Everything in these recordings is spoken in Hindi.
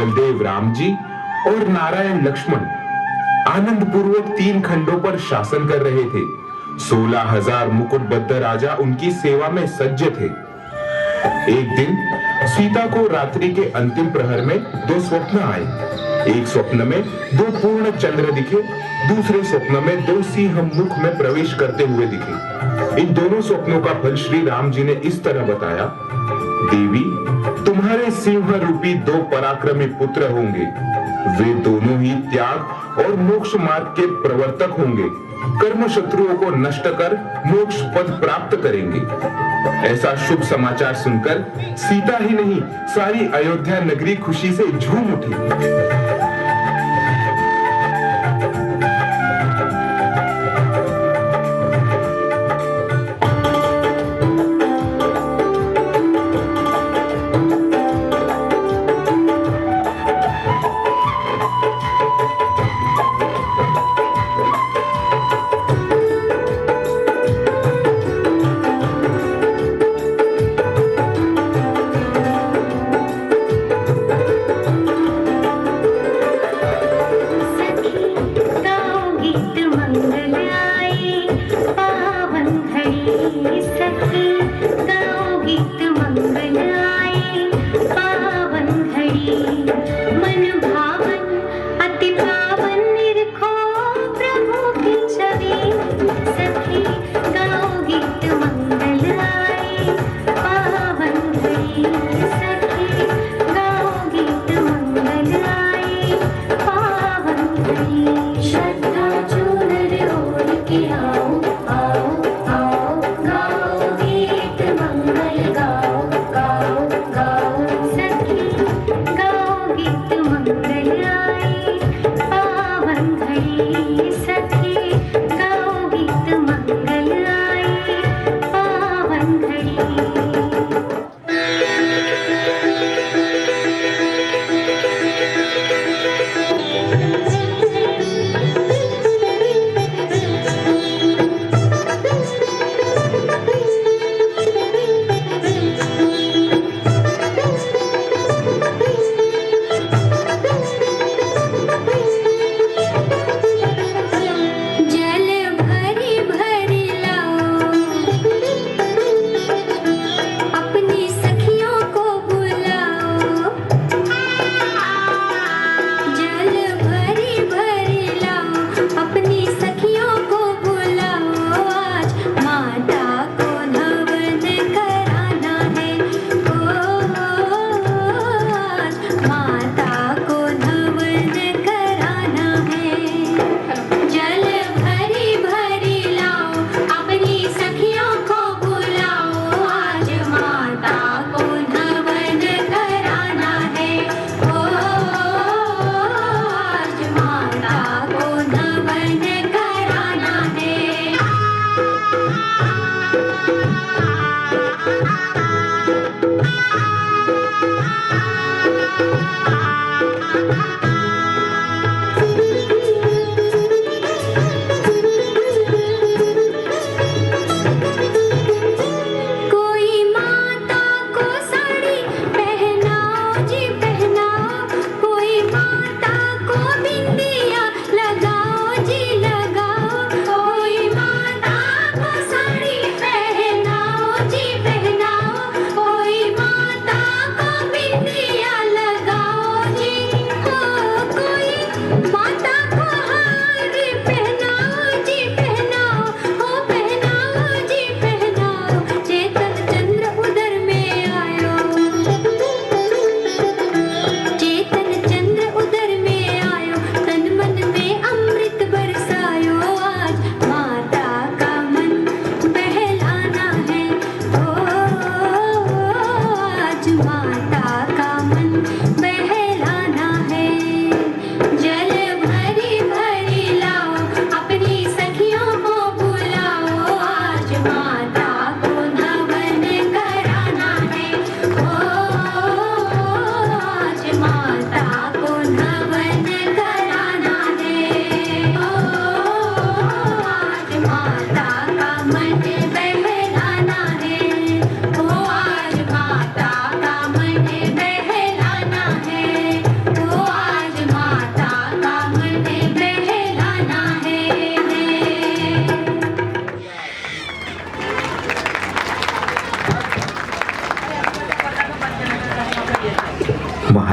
बलदेव राम जी और नारायण लक्ष्मण आनंद पूर्वक 3 खंडों पर शासन कर रहे थे। 16,000 मुकुटबद्ध राजा उनकी सेवा में सज्ज थे। एक दिन सीता को रात्रि के अंतिम प्रहर में 2 स्वप्न आए। एक स्वप्न में 2 पूर्ण चंद्र दिखे, दूसरे स्वप्न में 2 सिंह मुख में प्रवेश करते हुए दिखे। इन दोनों स्वप्नों का फल श्री राम जी ने इस तरह बताया। देवी, तुम्हारे सिंह रूपी 2 पराक्रमी पुत्र होंगे। वे दोनों ही त्याग और मोक्ष मार्ग के प्रवर्तक होंगे। कर्म शत्रुओं को नष्ट कर मोक्ष पद प्राप्त करेंगे। ऐसा शुभ समाचार सुनकर सीता ही नहीं, सारी अयोध्या नगरी खुशी से झूम उठी।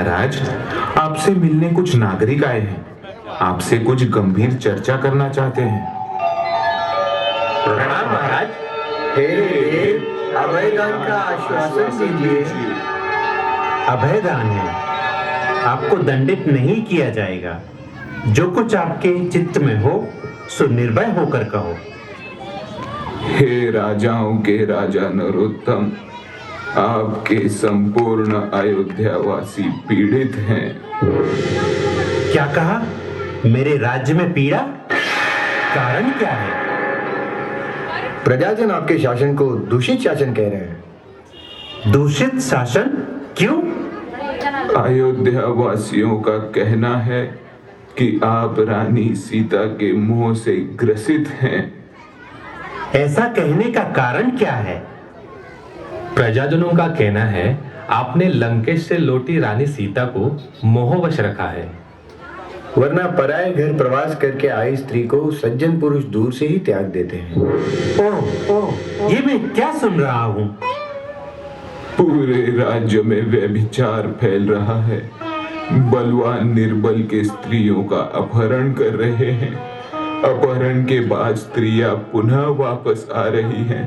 महाराज, आपसे मिलने कुछ नागरिक आए हैं। आपसे कुछ गंभीर चर्चा करना चाहते हैं। प्रणाम महाराज। हे देव, अभयदान का आश्वासन दीजिए। अभयदान है, आपको दंडित नहीं किया जाएगा। जो कुछ आपके चित्त में हो सो निर्भय होकर कहो। हे राजाओं के राजा नरोत्तम, आपके संपूर्ण अयोध्यावासी पीड़ित हैं। क्या कहा? मेरे राज्य में पीड़ा? कारण क्या है? प्रजाजन आपके शासन को दूषित शासन कह रहे हैं। दूषित शासन? क्यों? अयोध्या वासियों का कहना है कि आप रानी सीता के मोह से ग्रसित हैं। ऐसा कहने का कारण क्या है? प्रजाजनों का कहना है आपने लंकेश से लौटी रानी सीता को मोहवश रखा है। वरना पराये घर प्रवास करके आई स्त्री को सज्जन पुरुष दूर से ही त्याग देते हैं। ओह, ये मैं क्या सुन रहा हूँ? पूरे राज्य में व्यभिचार फैल रहा है। बलवान निर्बल के स्त्रियों का अपहरण कर रहे हैं। अपहरण के बाद स्त्रियां पुनः वापस आ रही हैं।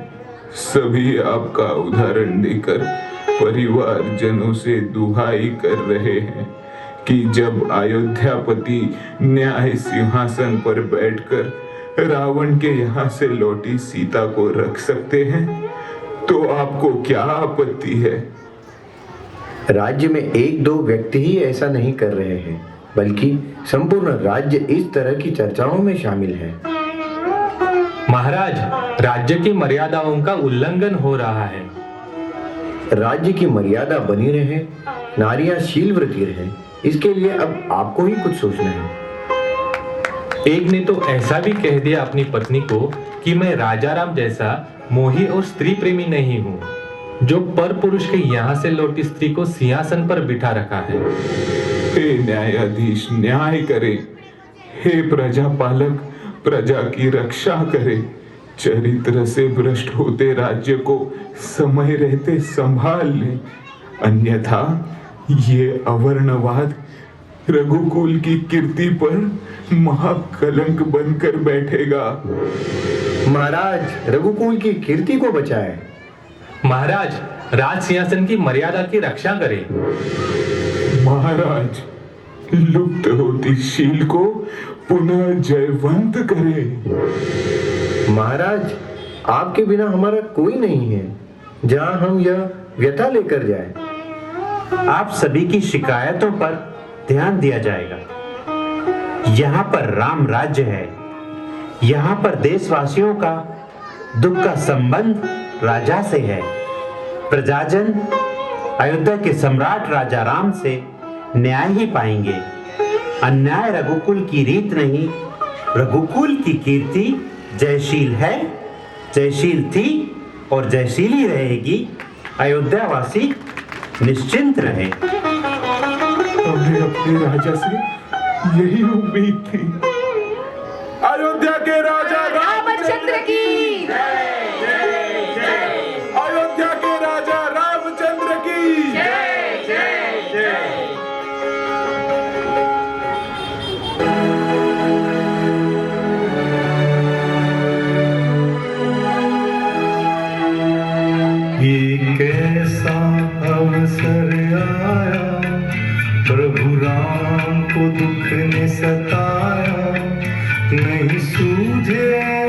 सभी आपका उदाहरण देकर परिवारजनों से दुहाई कर रहे हैं कि जब अयोध्यापति न्याय सिंहासन पर बैठकर रावण के यहाँ से लौटी सीता को रख सकते हैं, तो आपको क्या आपत्ति है? राज्य में एक दो व्यक्ति ही ऐसा नहीं कर रहे हैं, बल्कि संपूर्ण राज्य इस तरह की चर्चाओं में शामिल है। महाराज, राज्य की मर्यादाओं का उल्लंघन हो रहा है। राज्य की मर्यादा बनी रहे, नारियां शीलव्रती रहे, इसके लिए अब आपको ही कुछ सोचना है। एक ने तो ऐसा भी कह दिया अपनी पत्नी को कि मैं राजा राम जैसा मोही और स्त्री प्रेमी नहीं हूँ, जो पर पुरुष के यहाँ से लौटी स्त्री को सिंहासन पर बिठा रखा है। हे न्यायाधीश, न्याय करे। हे प्रजा पालक, प्रजा की रक्षा करे। चरित्र से भ्रष्ट होते राज्य को समय रहते संभाल ले, अन्यथा ये अवर्णवाद रघुकुल की कीर्ति पर महाकलंक बनकर बैठेगा। महाराज, रघुकुल की कीर्ति को बचाए। महाराज, राज सिंहासन की मर्यादा की रक्षा करें। महाराज, लुप्त होती शील को पुनः जयवंत करे। महाराज, आपके बिना हमारा कोई नहीं है जहां हम यह व्यथा लेकर जाएं। आप सभी की शिकायतों पर ध्यान दिया जाएगा। यहाँ पर राम राज्य है। यहाँ पर देशवासियों का दुख का संबंध राजा से है। प्रजाजन अयोध्या के सम्राट राजा राम से न्याय ही पाएंगे। अन्याय रघुकुल की रीत नहीं, रघुकुल की कीर्ति जयशील है, जयशील थी और जयशील ही रहेगी। अयोध्यावासी निश्चिंत रहे। हमें अपने राजा से यही उम्मीद थी। अयोध्या के राजा रामचंद्र की जय, जय, जय। अयोध्या के राजा रामचंद्र की जय, जय, जय। ये कैसा अवसर आया, प्रभु राम को दुख ने सताया। नहीं सूझे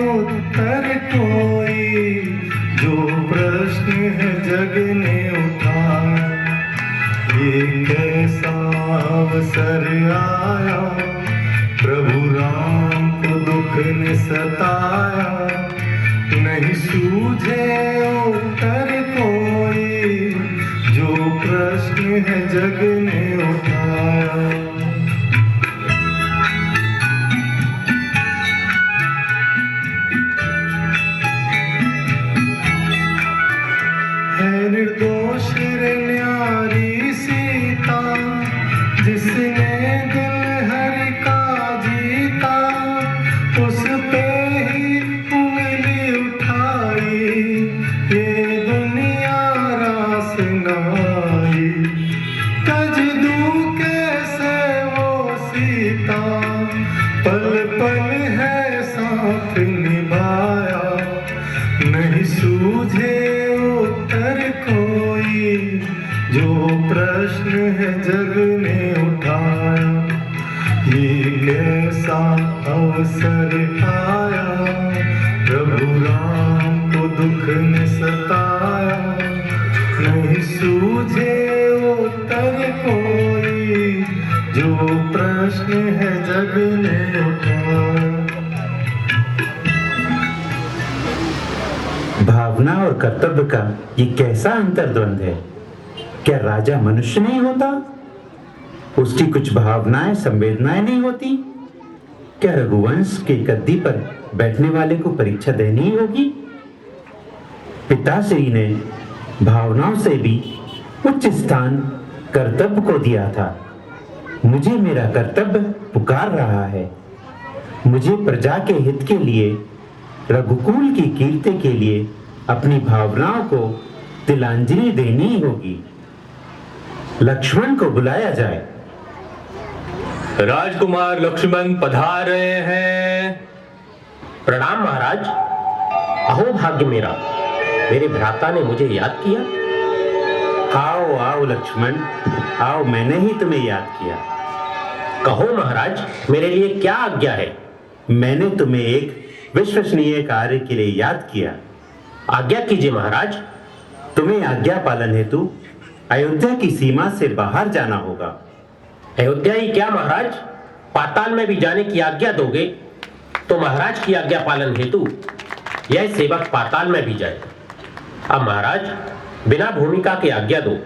उत्तर कोई, जो प्रश्न है जग ने उठाया। ये कैसा अवसर आया, प्रभु राम को दुख ने सताया। नहीं सूझे उत्तर कोई, जो प्रश्न है जग ने उठाया। है निर्दोष न्यारी सीता, जिसने दिल हर का जीता। उस पे ही उंगली उठाई, ये दुनिया रास नाई। तज दूं कैसे वो सीता, पल पल है साथ निभाया, नहीं सूझे उत्तर कोई, जो प्रश्न है जग ने उठाया। ये कैसा अवसर आया, प्रभु राम को दुख ने सताया, नहीं सूझे उत्तर कोई, जो प्रश्न है जग ने उठाया। भावना और कर्तव्य का ये कैसा अंतर्द्वंद है। क्या राजा मनुष्य नहीं होता? उसकी कुछ भावनाएं, संवेदनाएं नहीं होती? क्या रघुवंश की गद्दी पर बैठने वाले को परीक्षा देनी ही होगी? पिताश्री ने भावनाओं से भी उच्च स्थान कर्तव्य को दिया था। मुझे मेरा कर्तव्य पुकार रहा है। मुझे प्रजा के हित के लिए, रघुकुल की कीर्ति के लिए अपनी भावनाओं को तिलांजलि देनी ही होगी। लक्ष्मण को बुलाया जाए। राजकुमार लक्ष्मण पधार रहे हैं। प्रणाम महाराज। अहो भाग्य मेरा, मेरे भ्राता ने मुझे याद किया। आओ आओ लक्ष्मण, आओ, मैंने ही तुम्हें याद किया। कहो महाराज, मेरे लिए क्या आज्ञा है? मैंने तुम्हें एक विश्वसनीय कार्य के लिए याद किया। आज्ञा कीजिए महाराज। तुम्हें आज्ञा पालन हेतु अयोध्या की सीमा से बाहर जाना होगा। अयोध्या ही क्या महाराज, पाताल में भी जाने की आज्ञा दोगे तो महाराज की आज्ञा पालन हेतु यह सेवक पाताल में भी जाए। अब महाराज बिना भूमिका के आज्ञा दो।